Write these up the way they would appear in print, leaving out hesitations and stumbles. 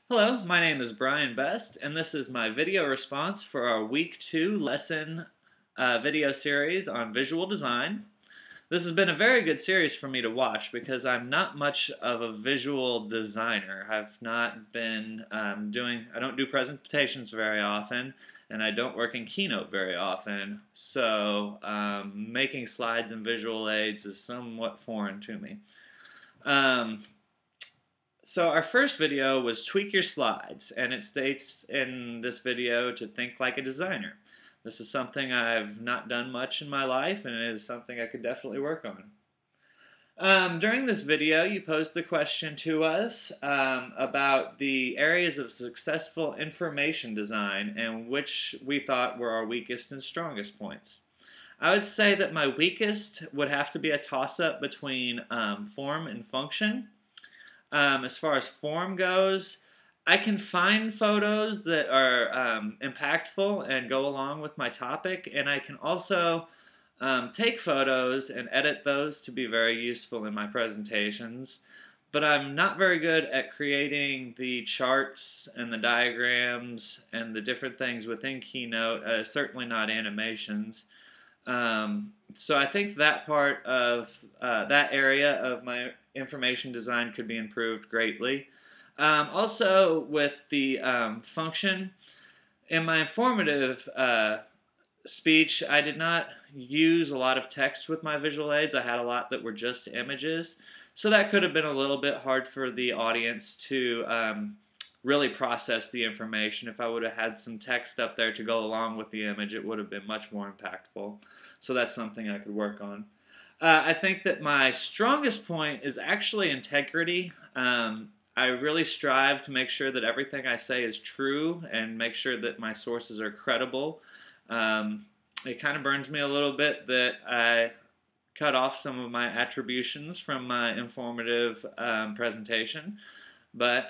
Hello, my name is Brian Best, and this is my video response for our Week 2 lesson video series on visual design. This has been a very good series for me to watch because I'm not much of a visual designer. I've not been I don't do presentations very often, and I don't work in Keynote very often, so making slides and visual aids is somewhat foreign to me. So our first video was tweak your slides, and it states in this video to think like a designer. This is something I've not done much in my life, and it is something I could definitely work on. During this video, you posed the question to us about the areas of successful information design and which we thought were our weakest and strongest points. I would say that my weakest would have to be a toss-up between form and function. As far as form goes, I can find photos that are impactful and go along with my topic, and I can also take photos and edit those to be very useful in my presentations. But I'm not very good at creating the charts and the diagrams and the different things within Keynote, certainly not animations. So I think that part of that area of my information design could be improved greatly. Also with the function, in my informative speech, I did not use a lot of text with my visual aids. I had a lot that were just images. So that could have been a little bit hard for the audience to really process the information. If I would have had some text up there to go along with the image, it would have been much more impactful. So that's something I could work on. I think that my strongest point is actually integrity. I really strive to make sure that everything I say is true and make sure that my sources are credible. It kind of burns me a little bit that I cut off some of my attributions from my informative presentation, but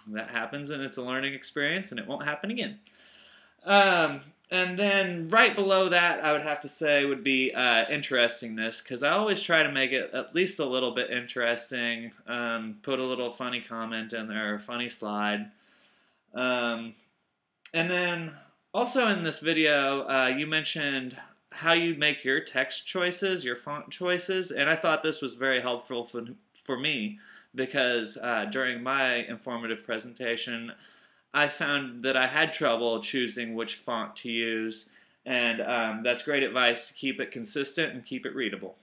that happens, and it's a learning experience, and it won't happen again. And then right below that, I would have to say would be interestingness, because I always try to make it at least a little bit interesting, put a little funny comment in there, a funny slide. And then also in this video, you mentioned how you make your text choices, your font choices, and I thought this was very helpful for me, because during my informative presentation, I found that I had trouble choosing which font to use, and that's great advice to keep it consistent and keep it readable.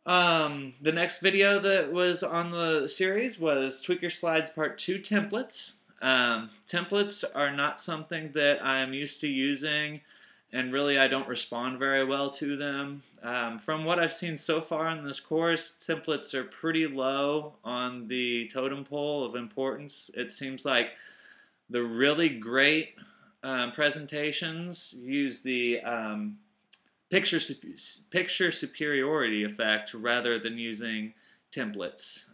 The next video that was on the series was Tweak Your Slides Part 2 Templates. Templates are not something that I'm used to using, and really I don't respond very well to them. From what I've seen so far in this course, templates are pretty low on the totem pole of importance. It seems like the really great presentations use the picture superiority effect rather than using templates.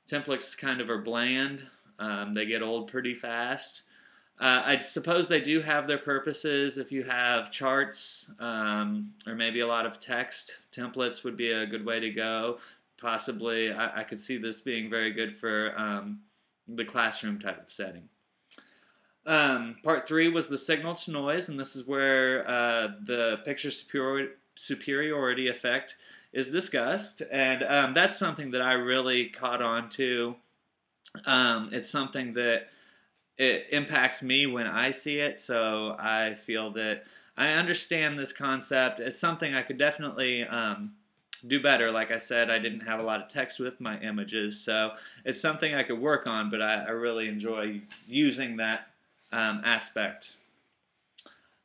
Templates kind of are bland. They get old pretty fast. I suppose they do have their purposes. If you have charts or maybe a lot of text, templates would be a good way to go. Possibly, I could see this being very good for the classroom type of setting. Part 3 was the signal to noise, and this is where the picture superiority effect is discussed, and that's something that I really caught on to. It's something that it impacts me when I see it, so I feel that I understand this concept. It's something I could definitely do better. Like I said, I didn't have a lot of text with my images, so it's something I could work on, but I really enjoy using that aspect.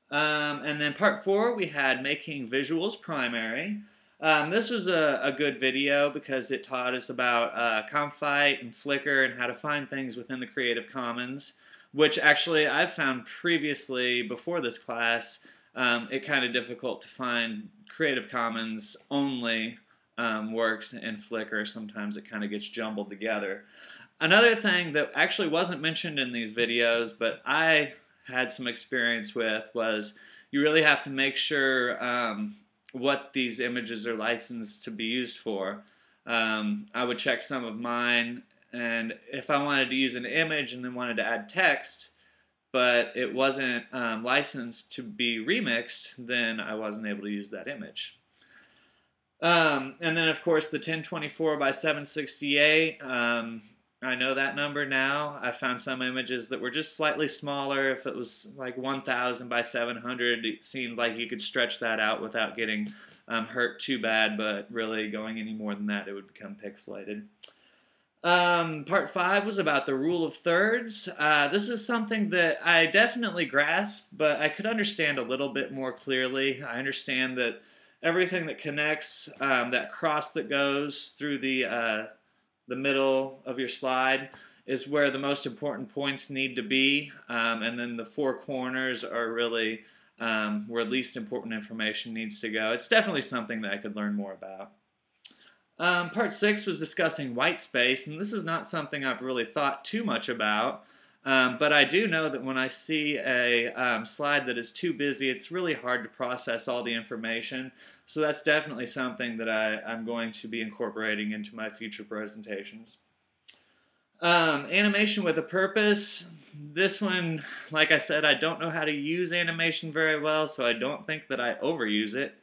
And then part 4, we had making visuals primary. This was a good video because it taught us about Comfite and Flickr and how to find things within the Creative Commons, which actually I've found previously before this class it kind of difficult to find Creative Commons only works in Flickr. Sometimes it kind of gets jumbled together. Another thing that actually wasn't mentioned in these videos, but I had some experience with, was you really have to make sure what these images are licensed to be used for. I would check some of mine And if I wanted to use an image and then wanted to add text, but it wasn't licensed to be remixed, then I wasn't able to use that image. And then, of course, the 1024 by 768, I know that number now. I found some images that were just slightly smaller. If it was like 1000 by 700, it seemed like you could stretch that out without getting hurt too bad, but really going any more than that, it would become pixelated. Part 5 was about the rule of thirds. This is something that I definitely grasp, but I could understand a little bit more clearly. I understand that everything that connects, that cross that goes through the middle of your slide is where the most important points need to be, and then the 4 corners are really where least important information needs to go. It's definitely something that I could learn more about. Part 6 was discussing white space, and this is not something I've really thought too much about, but I do know that when I see a slide that is too busy, it's really hard to process all the information, so that's definitely something that I'm going to be incorporating into my future presentations. Animation with a purpose. This one, like I said, I don't know how to use animation very well, so I don't think that I overuse it.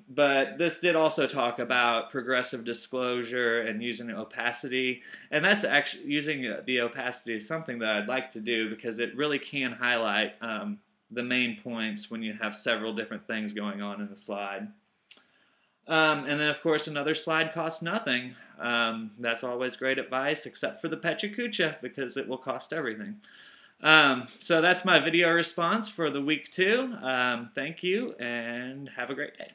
But this did also talk about progressive disclosure and using opacity, and that's actually using the opacity is something that I'd like to do because it really can highlight the main points when you have several different things going on in the slide. And then, of course, another slide costs nothing. That's always great advice, except for the Pecha because it will cost everything. So that's my video response for the week 2. Thank you, and have a great day.